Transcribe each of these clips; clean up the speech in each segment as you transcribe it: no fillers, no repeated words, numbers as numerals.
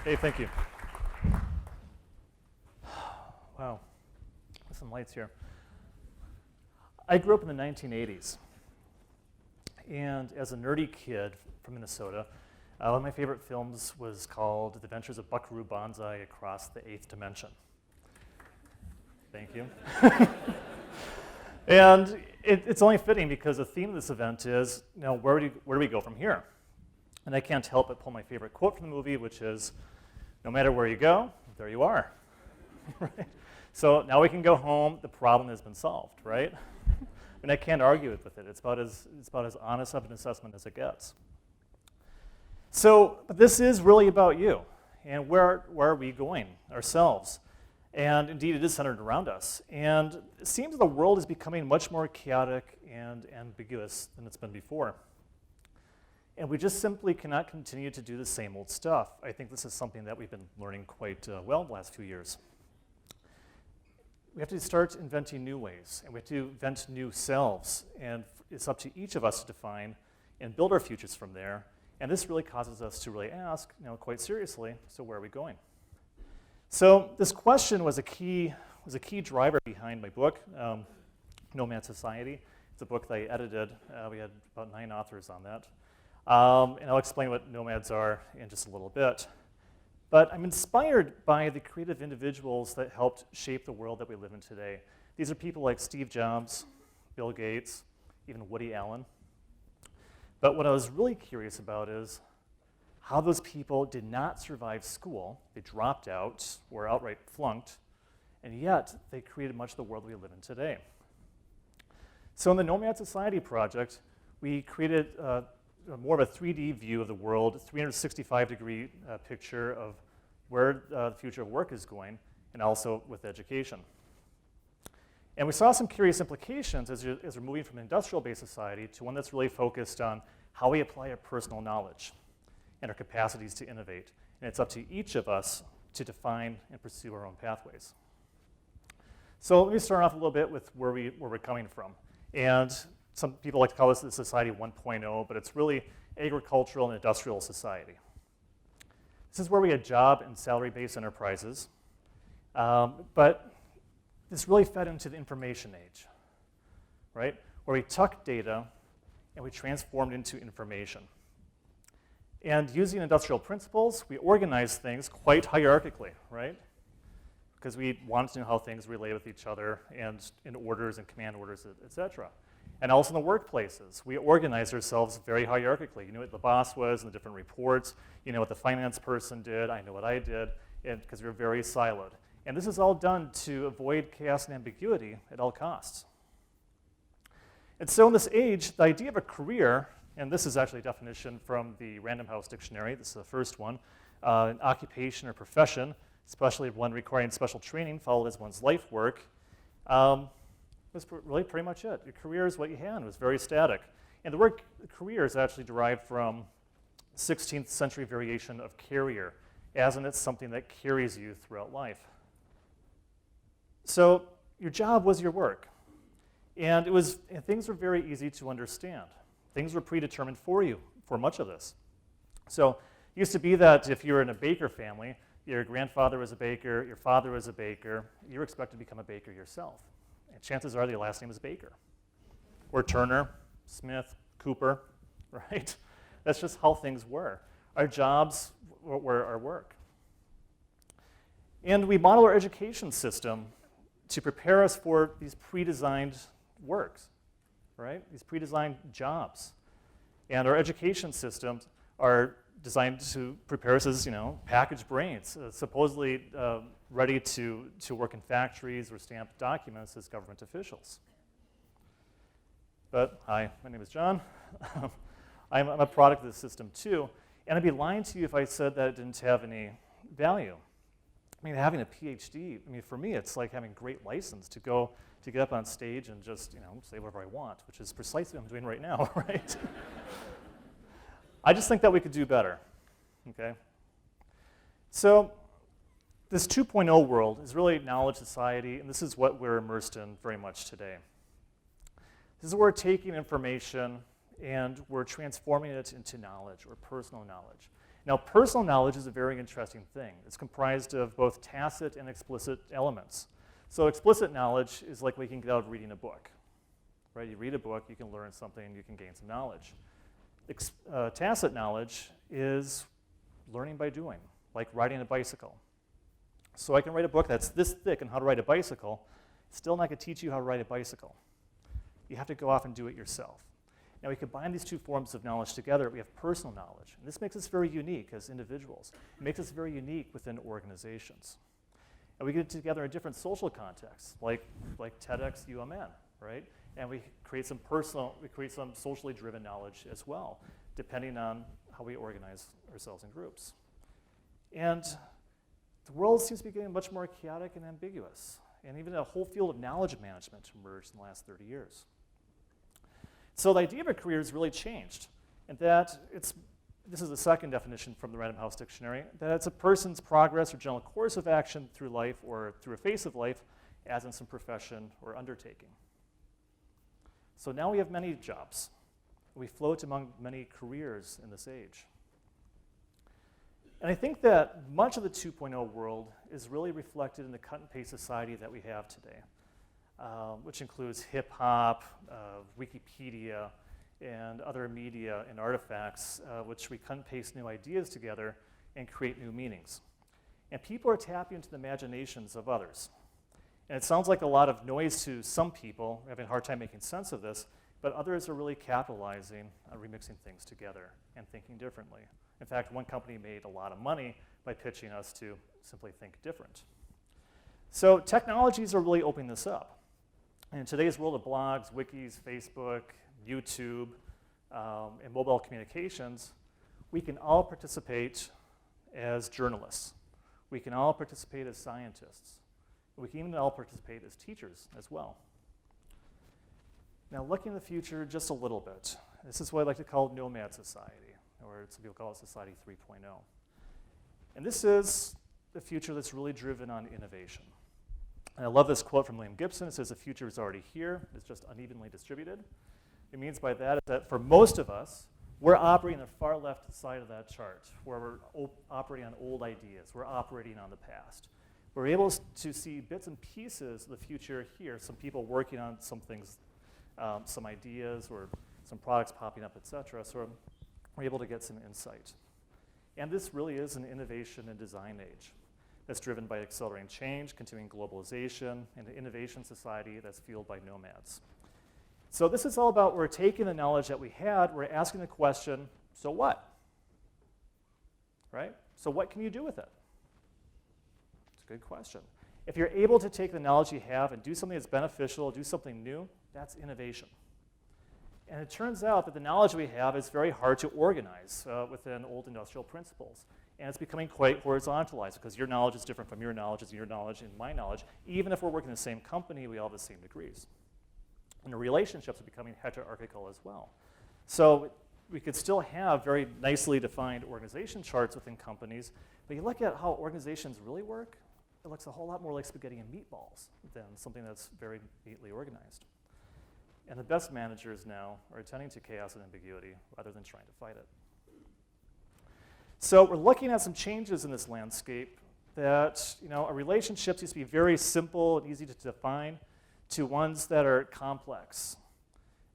Hey, thank you. Wow, there's some lights here. I grew up in the 1980s, and as a nerdy kid from Minnesota, one of my favorite films was called The Adventures of Buckaroo Banzai Across the Eighth Dimension. Thank you. And it's only fitting because the theme of this event is, where do we go from here? And I can't help but pull my favorite quote from the movie, which is, no matter where you go, there you are. Right? So now we can go home, the problem has been solved, right? And I can't argue with it. It's about as honest of an assessment as it gets. So this is really about you, and where are we going ourselves? And indeed, it is centered around us. And it seems the world is becoming much more chaotic and ambiguous than it's been before. And we just simply cannot continue to do the same old stuff. I think this is something that we've been learning quite well the last few years. We have to start inventing new ways, and we have to invent new selves. And it's up to each of us to define and build our futures from there. And this really causes us to really ask, quite seriously, so where are we going? So this question was a key driver behind my book, Nomad Society. It's a book that I edited. We had about 9 authors on that. And I'll explain what nomads are in just a little bit. But I'm inspired by the creative individuals that helped shape the world that we live in today. These are people like Steve Jobs, Bill Gates, even Woody Allen. But what I was really curious about is how those people did not survive school. They dropped out or outright flunked, and yet they created much of the world we live in today. So in the Nomad Society project, we created more of a 3D view of the world, 365-degree picture of where the future of work is going, and also with education. And we saw some curious implications as we're moving from an industrial-based society to one that's really focused on how we apply our personal knowledge and our capacities to innovate. And it's up to each of us to define and pursue our own pathways. So let me start off a little bit with where we're coming from. And some people like to call this the Society 1.0, but it's really agricultural and industrial society. This is where we had job and salary-based enterprises, but this really fed into the information age, right? Where we took data and we transformed into information. And using industrial principles, we organized things quite hierarchically, right? Because we wanted to know how things relate with each other and in orders and command orders, et cetera. And also in the workplaces, we organized ourselves very hierarchically. You knew what the boss was and the different reports. You know what the finance person did. I know what I did, because we were very siloed. And this is all done to avoid chaos and ambiguity at all costs. And so in this age, the idea of a career, and this is actually a definition from the Random House Dictionary, this is the first one, an occupation or profession, especially one requiring special training, followed as one's life work, was really pretty much it. Your career is what you had. It was very static. And the word career is actually derived from 16th century variation of carrier, as in it's something that carries you throughout life. So your job was your work. And things were very easy to understand. Things were predetermined for you for much of this. So it used to be that if you were in a baker family, your grandfather was a baker, your father was a baker, you were expected to become a baker yourself. And chances are your last name is Baker, or Turner, Smith, Cooper, right? That's just how things were. Our jobs were our work. And we model our education system to prepare us for these pre-designed works, right? These pre-designed jobs. And our education systems are designed to prepare us as, packaged brains, supposedly ready to work in factories or stamp documents as government officials. But hi, my name is John. I'm a product of the system too, and I'd be lying to you if I said that it didn't have any value. I mean, having a PhD, for me, it's like having a great license to get up on stage and just, say whatever I want, which is precisely what I'm doing right now, right? I just think that we could do better, okay? So this 2.0 world is really knowledge society, and this is what we're immersed in very much today. This is where we're taking information and we're transforming it into knowledge or personal knowledge. Now, personal knowledge is a very interesting thing. It's comprised of both tacit and explicit elements. So explicit knowledge is like what you can get out of reading a book. Right? You read a book, you can learn something, you can gain some knowledge. Tacit knowledge is learning by doing, like riding a bicycle. So I can write a book that's this thick on how to ride a bicycle, still not going to teach you how to ride a bicycle. You have to go off and do it yourself. Now we combine these two forms of knowledge together, we have personal knowledge. And this makes us very unique as individuals. It makes us very unique within organizations. And we get together in different social contexts, like TEDxUMN, right? And we create some socially driven knowledge as well, depending on how we organize ourselves in groups. And the world seems to be getting much more chaotic and ambiguous. And even a whole field of knowledge management emerged in the last 30 years. So the idea of a career has really changed. And that this is the second definition from the Random House Dictionary, that it's a person's progress or general course of action through life or through a phase of life, as in some profession or undertaking. So now we have many jobs. We float among many careers in this age. And I think that much of the 2.0 world is really reflected in the cut and paste society that we have today, which includes hip hop, Wikipedia, and other media and artifacts, which we cut and paste new ideas together and create new meanings. And people are tapping into the imaginations of others. And it sounds like a lot of noise to some people, having a hard time making sense of this, but others are really capitalizing on remixing things together and thinking differently. In fact, one company made a lot of money by pitching us to simply think different. So technologies are really opening this up. In today's world of blogs, wikis, Facebook, YouTube, and mobile communications, we can all participate as journalists. We can all participate as scientists. We can even all participate as teachers as well. Now, looking in the future just a little bit, this is what I like to call Knowmads society, or some people call it Society 3.0. And this is the future that's really driven on innovation. And I love this quote from Liam Gibson. It says, "The future is already here. It's just unevenly distributed." It means by that is that for most of us, we're operating on the far left side of that chart, where we're operating on old ideas. We're operating on the past. We're able to see bits and pieces of the future here, some people working on some things, some ideas or some products popping up, et cetera. So we're able to get some insight. And this really is an innovation and design age that's driven by accelerating change, continuing globalization, and an innovation society that's fueled by nomads. So this is all about we're taking the knowledge that we had, we're asking the question, so what? Right? So what can you do with it? It's a good question. If you're able to take the knowledge you have and do something that's beneficial, do something new, that's innovation. And it turns out that the knowledge we have is very hard to organize within old industrial principles. And it's becoming quite horizontalized because your knowledge is different from your knowledge, and your knowledge and my knowledge. Even if we're working in the same company, we all have the same degrees. And the relationships are becoming heterarchical as well. So we could still have very nicely defined organization charts within companies, but you look at how organizations really work, it looks a whole lot more like spaghetti and meatballs than something that's very neatly organized. And the best managers now are attending to chaos and ambiguity rather than trying to fight it. So we're looking at some changes in this landscape that, our relationships used to be very simple and easy to define to ones that are complex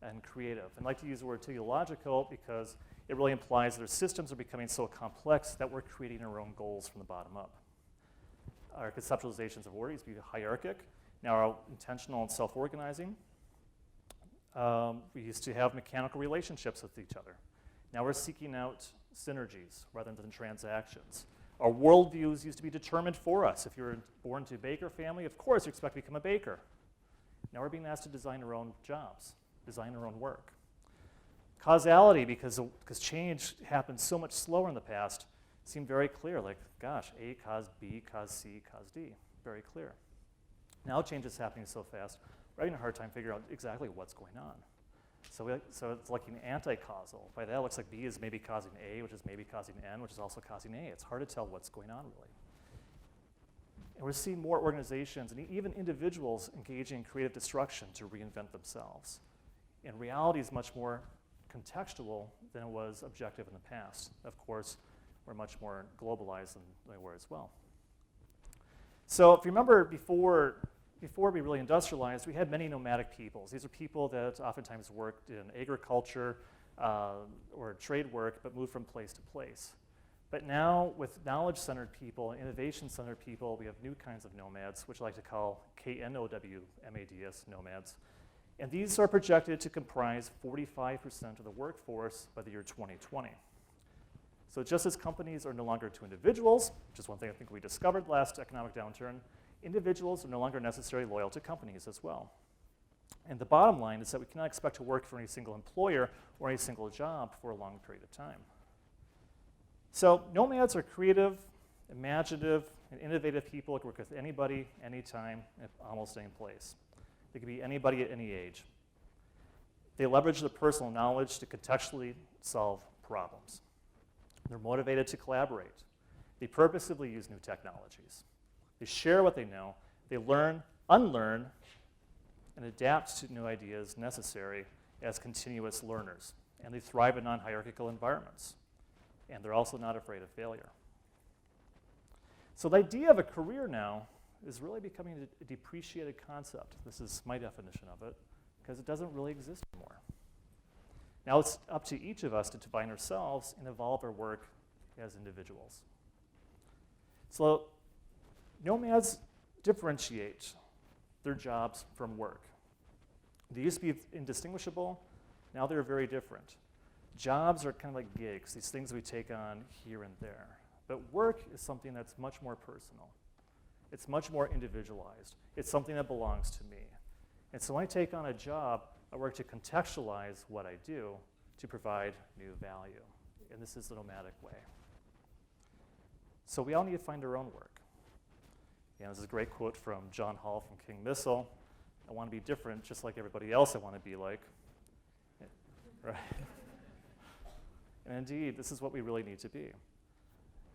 and creative. And I like to use the word teleological because it really implies that our systems are becoming so complex that we're creating our own goals from the bottom up. Our conceptualizations of order used to be hierarchic, now are intentional and self-organizing. We used to have mechanical relationships with each other. Now we're seeking out synergies rather than transactions. Our worldviews used to be determined for us. If you were born to a baker family, of course you expect to become a baker. Now we're being asked to design our own jobs, design our own work. Causality, because change happened so much slower in the past, seemed very clear, like, gosh, A cause B, cause C, cause D, very clear. Now change is happening so fast, we're having a hard time figuring out exactly what's going on. So it's like an anti-causal. By that, it looks like B is maybe causing A, which is maybe causing N, which is also causing A. It's hard to tell what's going on, really. And we're seeing more organizations and even individuals engaging in creative destruction to reinvent themselves. And reality is much more contextual than it was objective in the past. Of course, we're much more globalized than they were as well. So if you remember before we really industrialized, we had many nomadic peoples. These are people that oftentimes worked in agriculture or trade work, but moved from place to place. But now, with knowledge-centered people, innovation-centered people, we have new kinds of nomads, which I like to call KNOWMADS, nomads. And these are projected to comprise 45% of the workforce by the year 2020. So just as companies are no longer to individuals, which is one thing I think we discovered last economic downturn, individuals are no longer necessarily loyal to companies as well. And the bottom line is that we cannot expect to work for any single employer or any single job for a long period of time. So nomads are creative, imaginative, and innovative people who can work with anybody, anytime, at almost any place. They can be anybody at any age. They leverage their personal knowledge to contextually solve problems. They're motivated to collaborate. They purposefully use new technologies. They share what they know. They learn, unlearn, and adapt to new ideas necessary as continuous learners. And they thrive in non-hierarchical environments. And they're also not afraid of failure. So the idea of a career now is really becoming a depreciated concept. This is my definition of it, because it doesn't really exist anymore. Now it's up to each of us to define ourselves and evolve our work as individuals. So nomads differentiate their jobs from work. They used to be indistinguishable. Now they're very different. Jobs are kind of like gigs, these things we take on here and there. But work is something that's much more personal. It's much more individualized. It's something that belongs to me. And so when I take on a job, I work to contextualize what I do to provide new value. And this is the nomadic way. So we all need to find our own work. And this is a great quote from John Hall from King Missile. I want to be different, just like everybody else I want to be like. Right? And indeed, this is what we really need to be.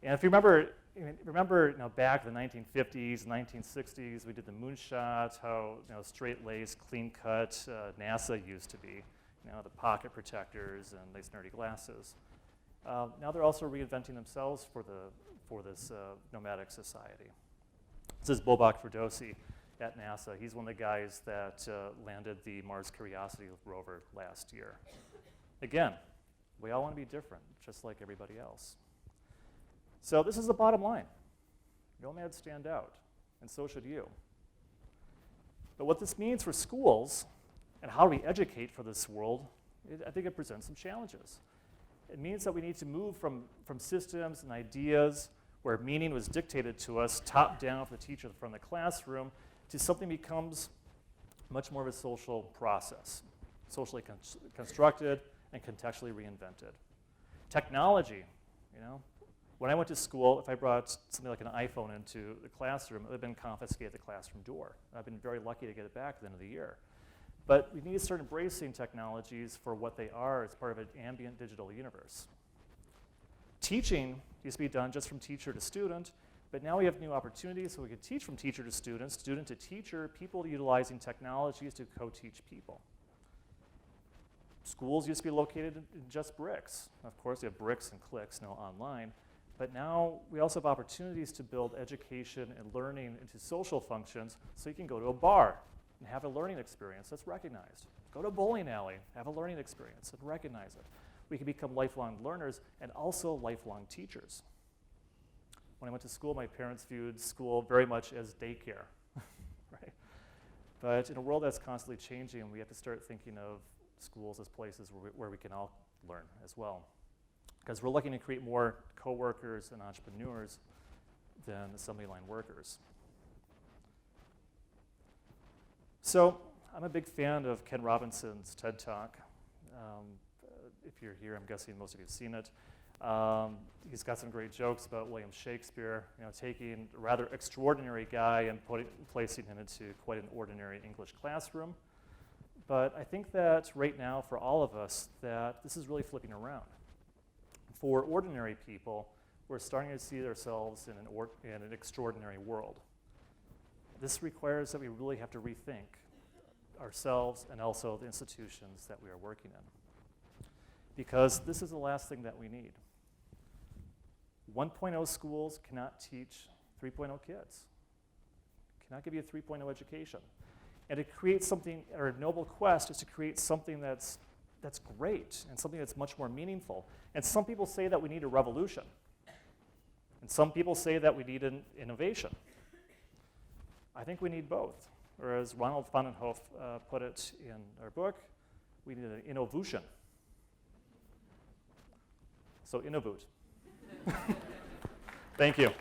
And if you remember back in the 1950s, 1960s, we did the moonshot, how straight-laced, clean-cut NASA used to be, the pocket protectors and nice nerdy glasses. Now they're also reinventing themselves for this nomadic society. This is Bobak Ferdowsi at NASA. He's one of the guys that landed the Mars Curiosity rover last year. Again, we all want to be different, just like everybody else. So this is the bottom line. Nomads stand out, and so should you. But what this means for schools and how we educate for this world, I think it presents some challenges. It means that we need to move from systems and ideas where meaning was dictated to us top down from the teacher from the classroom to something that becomes much more of a social process, socially constructed and contextually reinvented. Technology, when I went to school, if I brought something like an iPhone into the classroom, it would have been confiscated at the classroom door. I've been very lucky to get it back at the end of the year. But we need to start embracing technologies for what they are as part of an ambient digital universe. Teaching used to be done just from teacher to student, but now we have new opportunities so we can teach from teacher to student to teacher, people utilizing technologies to co-teach people. Schools used to be located in just bricks. Of course, we have bricks and clicks now online, but now we also have opportunities to build education and learning into social functions so you can go to a bar and have a learning experience that's recognized. Go to a bowling alley, have a learning experience and recognize it. We can become lifelong learners and also lifelong teachers. When I went to school, my parents viewed school very much as daycare, right? But in a world that's constantly changing, we have to start thinking of schools as places where we can all learn as well. Because we're looking to create more coworkers and entrepreneurs than assembly line workers. So I'm a big fan of Ken Robinson's TED Talk. If you're here, I'm guessing most of you have seen it. He's got some great jokes about William Shakespeare, taking a rather extraordinary guy and placing him into quite an ordinary English classroom. But I think that right now, for all of us, that this is really flipping around. For ordinary people, we're starting to see ourselves in an extraordinary world. This requires that we really have to rethink ourselves and also the institutions that we are working in. Because this is the last thing that we need. 1.0 schools cannot teach 3.0 kids, cannot give you a 3.0 education. And to create something, or a noble quest is to create something that's great and something that's much more meaningful. And some people say that we need a revolution. And some people say that we need an innovation. I think we need both. Or as Ronald Vandenhoef put it in our book, we need an innovution. So innovate. Thank you.